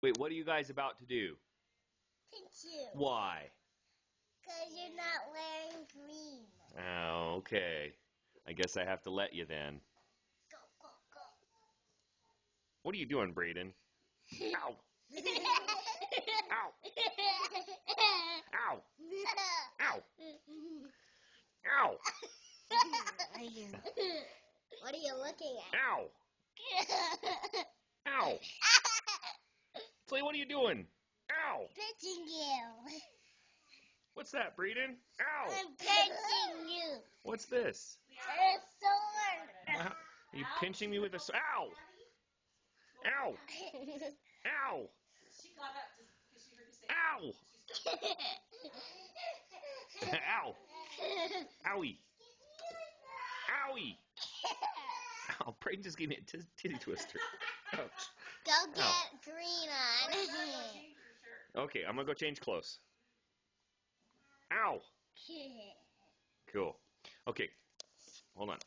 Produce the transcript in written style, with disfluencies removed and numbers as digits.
Wait, what are you guys about to do? Pinch you. Why? Because you're not wearing green. Oh, okay. I guess I have to let you then. Go, go, go. What are you doing, Braden? Ow! Ow! Ow! Ow! Ow! What are you looking at? Ow! Ow! Clay, what are you doing? Ow! Pinching you. What's that, Braden? Ow! I'm pinching you. What's this? A sword. Are you pinching me with a sword? Ow! Ow! Ow! She got up because she heard you say, Ow! Ow! Owie! Owie! Ow! Braden just gave me a titty twister. Ouch. Go get green on. change your shirt. Okay, I'm gonna go change clothes. Ow! Cool. Okay, hold on.